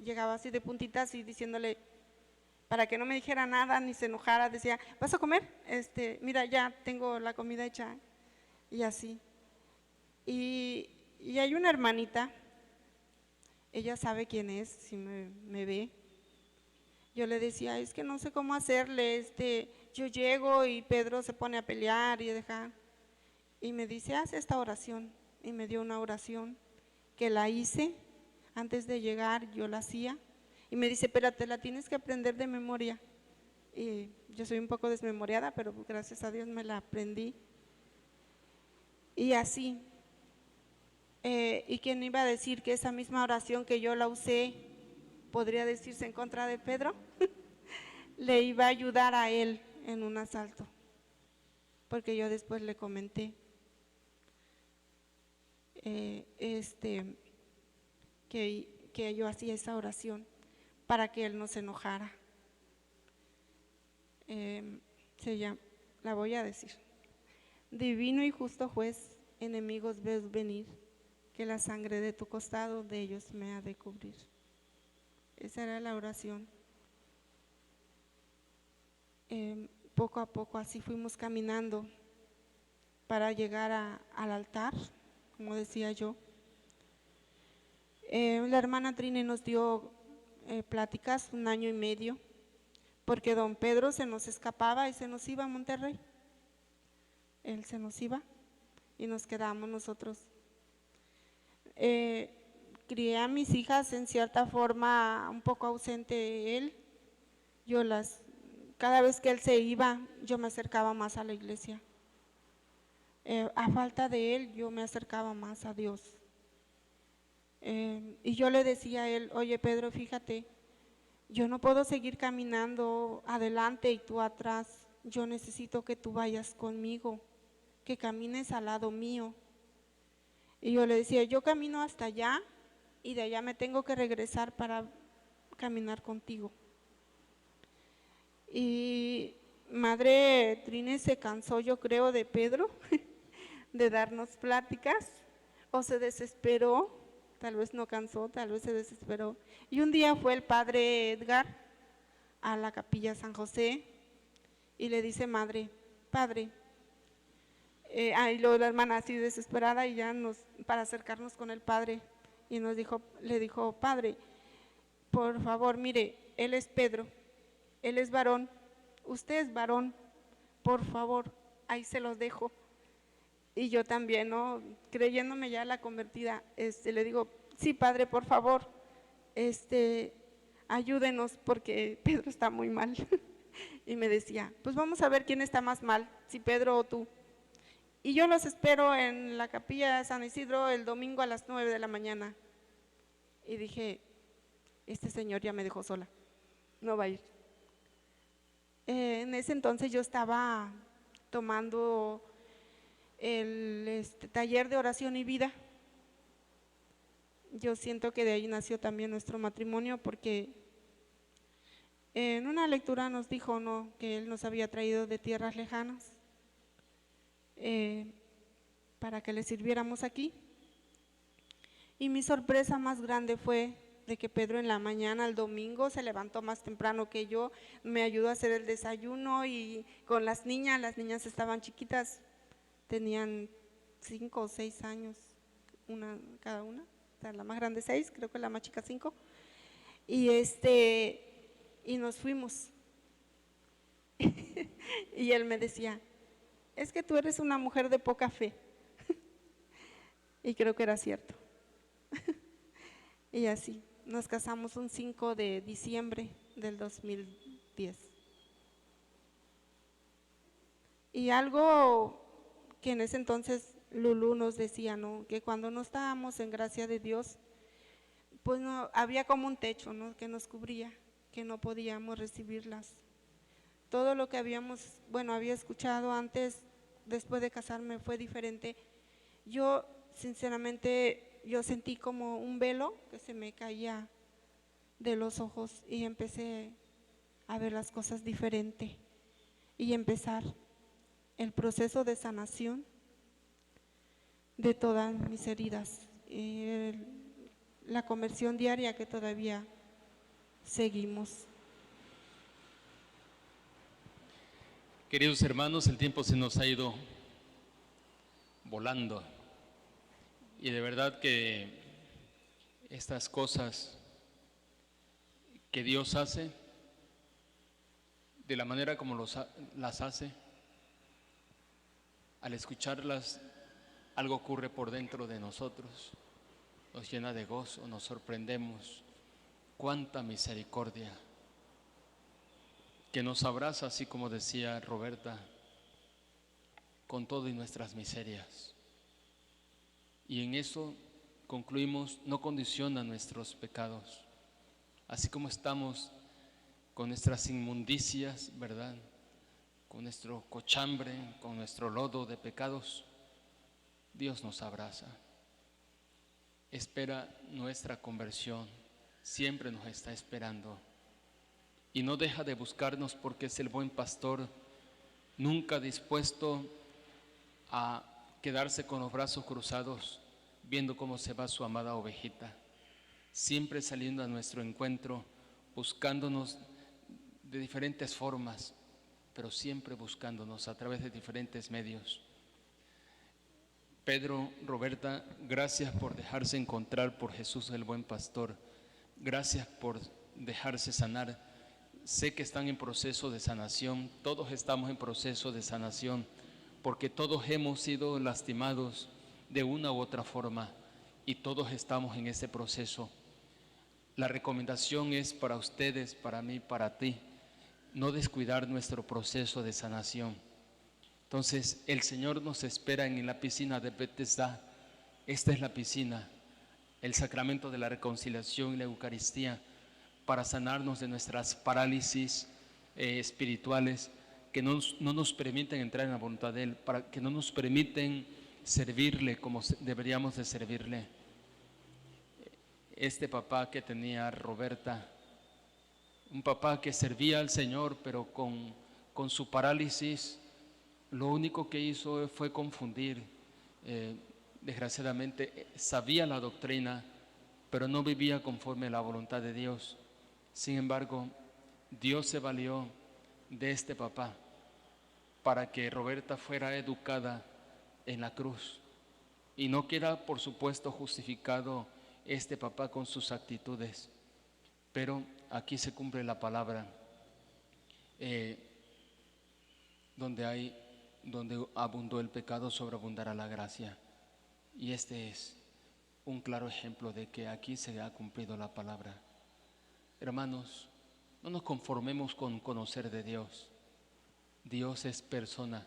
llegaba así de puntitas y diciéndole, para que no me dijera nada ni se enojara, decía, ¿vas a comer? Mira, ya tengo la comida hecha, y así. Y hay una hermanita, ella sabe quién es, si me ve. Yo le decía, es que no sé cómo hacerle, yo llego y Pedro se pone a pelear y deja. Y me dice, haz esta oración. Y me dio una oración que la hice antes de llegar, yo la hacía. Y me dice, pero te la tienes que aprender de memoria. Y yo soy un poco desmemoriada, pero gracias a Dios me la aprendí. Y así. ¿Y quién iba a decir que esa misma oración que yo la usé, podría decirse en contra de Pedro? Le iba a ayudar a él en un asalto, porque yo después le comenté que yo hacía esa oración para que él no se enojara. La voy a decir. Divino y justo juez, enemigos ves venir, que la sangre de tu costado de ellos me ha de cubrir. Esa era la oración. Poco a poco así fuimos caminando para llegar al altar, como decía yo. La hermana Trine nos dio pláticas 1 año y medio, porque don Pedro se nos escapaba y se nos iba a Monterrey. Él se nos iba y nos quedamos nosotros. Crié a mis hijas en cierta forma un poco ausente él. Cada vez que él se iba, yo me acercaba más a la iglesia. A falta de él, yo me acercaba más a Dios. Y yo le decía a él, oye Pedro, fíjate, yo no puedo seguir caminando adelante y tú atrás. Yo necesito que tú vayas conmigo, que camines al lado mío. Y yo le decía, yo camino hasta allá y de allá me tengo que regresar para caminar contigo. Y Madre Trine se cansó, yo creo, de Pedro, de darnos pláticas, o se desesperó, tal vez no cansó, tal vez se desesperó. Y un día fue el padre Edgar a la capilla San José y le dice: madre, padre, y luego la hermana así desesperada y ya para acercarnos con el padre, y le dijo: padre, por favor, mire, él es Pedro, él es varón, usted es varón, por favor, ahí se los dejo. Y yo también, ¿no?, creyéndome ya la convertida, le digo: sí, padre, por favor, ayúdenos porque Pedro está muy mal. Y me decía: pues vamos a ver quién está más mal, si Pedro o tú. Y yo los espero en la capilla de San Isidro el domingo a las 9 de la mañana. Y dije: este señor ya me dejó sola, no va a ir. En ese entonces yo estaba tomando el taller de oración y vida. Yo siento que de ahí nació también nuestro matrimonio, porque en una lectura nos dijo, ¿no?, que él nos había traído de tierras lejanas para que le sirviéramos aquí. Y mi sorpresa más grande fue de que Pedro en la mañana, el domingo, se levantó más temprano que yo, me ayudó a hacer el desayuno, y con las niñas estaban chiquitas, tenían 5 o 6 años, una cada una, o sea, la más grande 6, creo que la más chica 5, y nos fuimos. Y él me decía: es que tú eres una mujer de poca fe. Y creo que era cierto. Y así, nos casamos un 5 de diciembre del 2010. Y algo que en ese entonces Lulú nos decía, ¿no?, que cuando no estábamos en gracia de Dios, pues no había como un techo, ¿no?, que nos cubría, que no podíamos recibirlas. Todo lo que había escuchado antes, después de casarme, fue diferente. Yo, sinceramente, yo sentí como un velo que se me caía de los ojos y empecé a ver las cosas diferente y empezar el proceso de sanación de todas mis heridas, la conversión diaria que todavía seguimos. Queridos hermanos, el tiempo se nos ha ido volando, y de verdad que estas cosas que Dios hace, de la manera como las hace, al escucharlas, algo ocurre por dentro de nosotros, nos llena de gozo, nos sorprendemos. Cuánta misericordia que nos abraza, así como decía Roberta, con todo y nuestras miserias. Y en eso concluimos, no condiciona nuestros pecados. Así como estamos con nuestras inmundicias, ¿verdad?, con nuestro cochambre, con nuestro lodo de pecados, Dios nos abraza, espera nuestra conversión, siempre nos está esperando y no deja de buscarnos, porque es el buen pastor, nunca dispuesto a quedarse con los brazos cruzados viendo cómo se va su amada ovejita, siempre saliendo a nuestro encuentro, buscándonos de diferentes formas, pero siempre buscándonos a través de diferentes medios. Pedro, Roberta, gracias por dejarse encontrar por Jesús el buen pastor, gracias por dejarse sanar. Sé que están en proceso de sanación, todos estamos en proceso de sanación, porque todos hemos sido lastimados de una u otra forma y todos estamos en ese proceso. La recomendación es para ustedes, para mí, para ti, no descuidar nuestro proceso de sanación. Entonces, el Señor nos espera en la piscina de Betesda. Esta es la piscina, el sacramento de la reconciliación y la Eucaristía, para sanarnos de nuestras parálisis espirituales que no nos permiten entrar en la voluntad de Él, para que no nos permiten servirle como deberíamos de servirle. Este papá que tenía Roberta, un papá que servía al Señor, pero con con su parálisis, lo único que hizo fue confundir. Desgraciadamente sabía la doctrina, pero no vivía conforme a la voluntad de Dios. Sin embargo, Dios se valió de este papá para que Roberta fuera educada en la cruz. Y no queda, por supuesto, justificado este papá con sus actitudes, pero aquí se cumple la palabra, donde abundó el pecado, sobreabundará la gracia. Y este es un claro ejemplo de que aquí se ha cumplido la palabra. Hermanos, no nos conformemos con conocer de Dios. Dios es persona,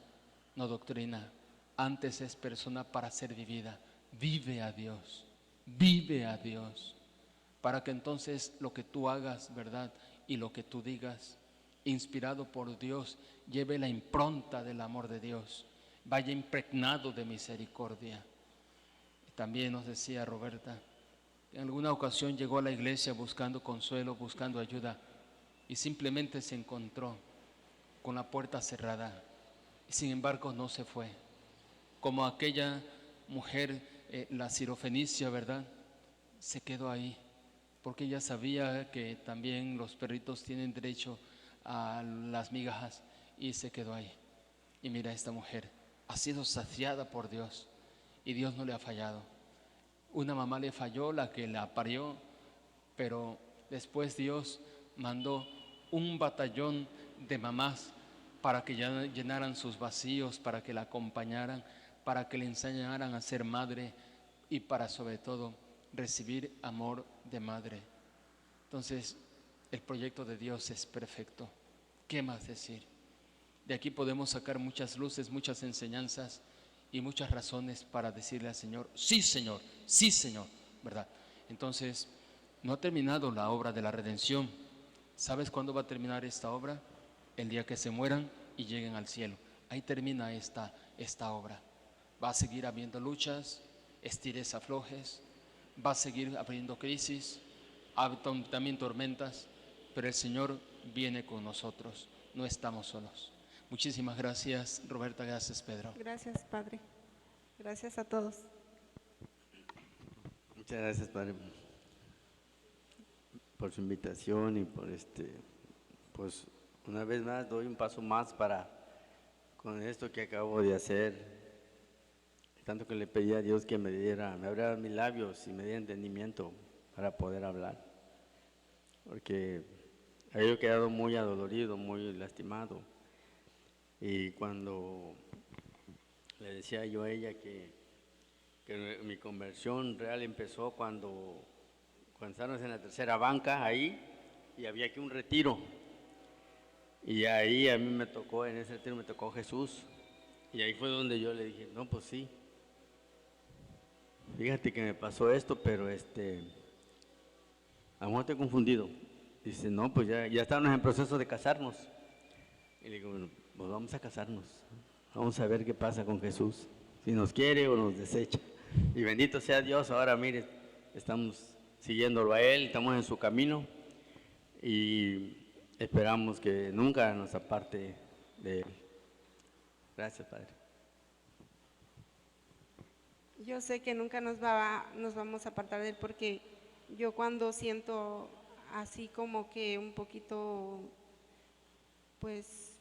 no doctrina. Antes es persona para ser vivida. Vive a Dios, vive a Dios, para que entonces lo que tú hagas, ¿verdad? Y lo que tú digas, inspirado por Dios, lleve la impronta del amor de Dios, vaya impregnado de misericordia. También nos decía Roberta, en alguna ocasión llegó a la iglesia buscando consuelo, buscando ayuda, y simplemente se encontró con la puerta cerrada, y sin embargo no se fue. Como aquella mujer, la sirofenicia, ¿verdad? Se quedó ahí, porque ella sabía que también los perritos tienen derecho a las migajas, y se quedó ahí. Y mira, esta mujer ha sido saciada por Dios, y Dios no le ha fallado. Una mamá le falló, la que la parió, pero después Dios mandó un batallón de mamás para que llenaran sus vacíos, para que la acompañaran, para que le enseñaran a ser madre y para, sobre todo, recibir amor de madre. Entonces, el proyecto de Dios es perfecto. ¿Qué más decir? De aquí podemos sacar muchas luces, muchas enseñanzas y muchas razones para decirle al Señor, sí Señor, ¿verdad? Entonces, no ha terminado la obra de la redención. ¿Sabes cuándo va a terminar esta obra? El día que se mueran y lleguen al cielo. Ahí termina esta obra. Va a seguir habiendo luchas, estires, aflojes, va a seguir habiendo crisis, también tormentas, pero el Señor viene con nosotros, no estamos solos. Muchísimas gracias, Roberta, gracias, Pedro. Gracias, Padre. Gracias a todos. Muchas gracias, Padre, por su invitación y por pues una vez más doy un paso más con esto que acabo de hacer. Tanto que le pedí a Dios que me abriera mis labios y me diera entendimiento para poder hablar. Porque había quedado muy adolorido, muy lastimado. Y cuando le decía yo a ella que mi conversión real empezó cuando estábamos en la tercera banca ahí y había aquí un retiro. Y ahí a mí me tocó, en ese retiro me tocó Jesús. Y ahí fue donde yo le dije, no, pues sí. Fíjate que me pasó esto, pero a lo mejor estoy confundido. Dice, no, pues ya estábamos en proceso de casarnos. Y le digo, bueno, pues vamos a casarnos. Vamos a ver qué pasa con Jesús. Si nos quiere o nos desecha. Y bendito sea Dios, ahora mire, estamos siguiéndolo a Él, estamos en su camino. Y esperamos que nunca nos aparte de Él. Gracias, Padre. Yo sé que nunca nos vamos a apartar de Él, porque yo cuando siento así como que un poquito, pues,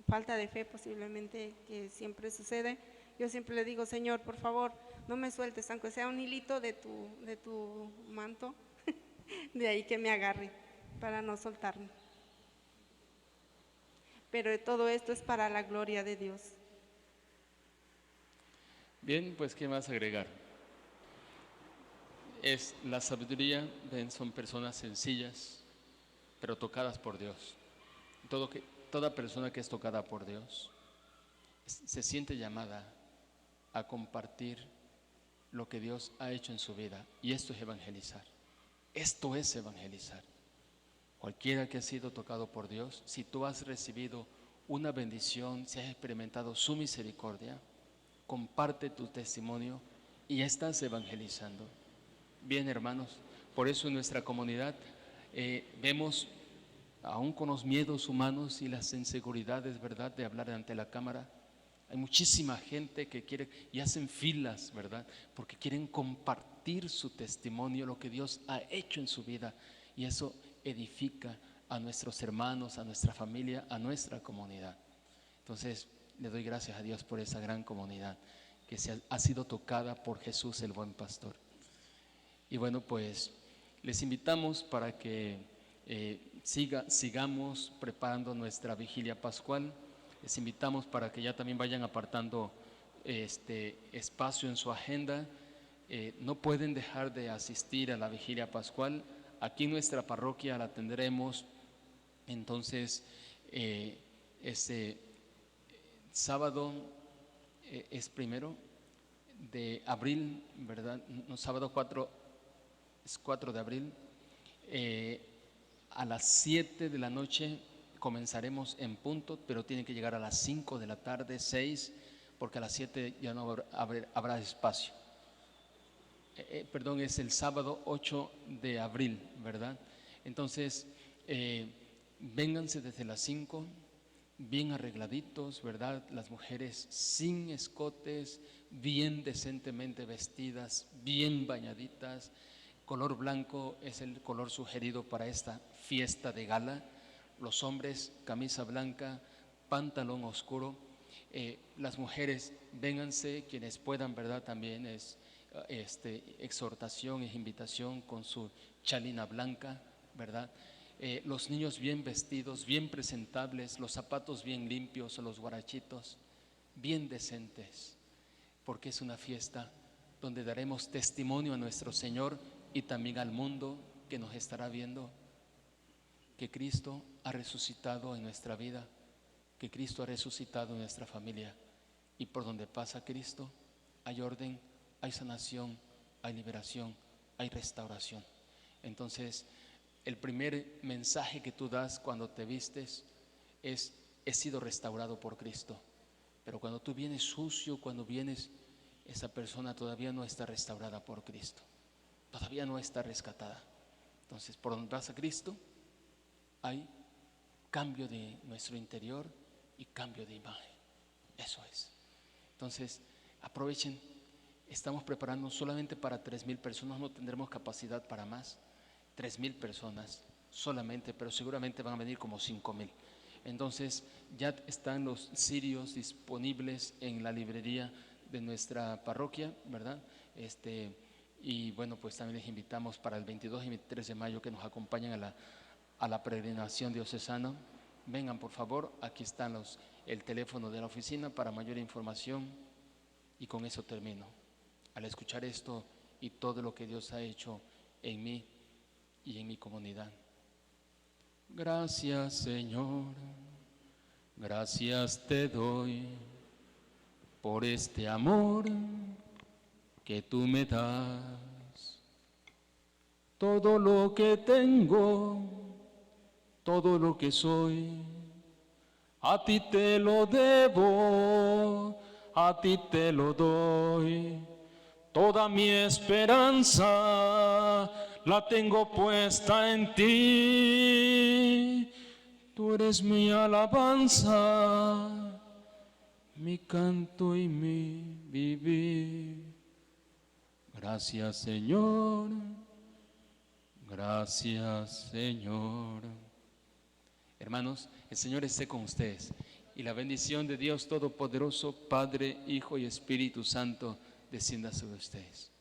falta de fe posiblemente, que siempre sucede, yo siempre le digo, Señor, por favor, no me sueltes, aunque sea un hilito de tu manto, de ahí que me agarre, para no soltarme. Pero todo esto es para la gloria de Dios. Bien, pues ¿qué más agregar? Es la sabiduría, ven, son personas sencillas, pero tocadas por Dios. Toda persona que es tocada por Dios se siente llamada a compartir lo que Dios ha hecho en su vida. Y esto es evangelizar. Esto es evangelizar. Cualquiera que ha sido tocado por Dios, si tú has recibido una bendición, si has experimentado su misericordia, comparte tu testimonio y ya estás evangelizando. Bien, hermanos, por eso en nuestra comunidad vemos aún con los miedos humanos y las inseguridades, ¿verdad?, de hablar ante la cámara. Hay muchísima gente que quiere y hacen filas, ¿verdad?, porque quieren compartir su testimonio, lo que Dios ha hecho en su vida, y eso edifica a nuestros hermanos, a nuestra familia, a nuestra comunidad. Entonces, le doy gracias a Dios por esa gran comunidad que ha sido tocada por Jesús el buen pastor. Y bueno, pues les invitamos para que sigamos preparando nuestra vigilia pascual. Les invitamos para que ya también vayan apartando espacio en su agenda. No pueden dejar de asistir a la vigilia pascual. Aquí en nuestra parroquia la tendremos. Entonces, ese sábado es 1 de abril, ¿verdad? No, sábado 4 es 4 de abril. A las 7 de la noche comenzaremos en punto, pero tiene que llegar a las 5 de la tarde, 6, porque a las 7 ya no habrá espacio. Perdón, es el sábado 8 de abril, ¿verdad? Entonces, vénganse desde las 5, bien arregladitos, ¿verdad? Las mujeres sin escotes, bien decentemente vestidas, bien bañaditas. Color blanco es el color sugerido para esta fiesta de gala. Los hombres, camisa blanca, pantalón oscuro. Las mujeres, vénganse, quienes puedan, ¿verdad? También es exhortación, es invitación con su chalina blanca, ¿verdad? Los niños bien vestidos, bien presentables, los zapatos bien limpios, los guarachitos bien decentes, porque es una fiesta donde daremos testimonio a nuestro Señor y también al mundo que nos estará viendo, que Cristo ha resucitado en nuestra vida, que Cristo ha resucitado en nuestra familia, y por donde pasa Cristo hay orden, hay sanación, hay liberación, hay restauración. Entonces, el primer mensaje que tú das cuando te vistes es: he sido restaurado por Cristo. Pero cuando tú vienes sucio, cuando vienes, esa persona todavía no está restaurada por Cristo, todavía no está rescatada. Entonces, por donde vas a Cristo hay cambio de nuestro interior y cambio de imagen. Eso es. Entonces, aprovechen. Estamos preparando solamente para 3,000 personas, no tendremos capacidad para más. 3,000 personas solamente, pero seguramente van a venir como 5,000. Entonces ya están los cirios disponibles en la librería de nuestra parroquia, ¿verdad? Y bueno, pues también les invitamos para el 22 y 23 de mayo que nos acompañen a la peregrinación diocesana. Vengan, por favor, aquí están el teléfono de la oficina para mayor información. Y con eso termino. Al escuchar esto y todo lo que Dios ha hecho en mí y en mi comunidad, gracias, Señor, gracias te doy por este amor que tú me das. Todo lo que tengo, todo lo que soy, a ti te lo debo, a ti te lo doy. Toda mi esperanza la tengo puesta en ti. Tú eres mi alabanza, mi canto y mi vivir. Gracias, Señor. Gracias, Señor. Hermanos, el Señor esté con ustedes. Y la bendición de Dios Todopoderoso, Padre, Hijo y Espíritu Santo, descienda sobre ustedes.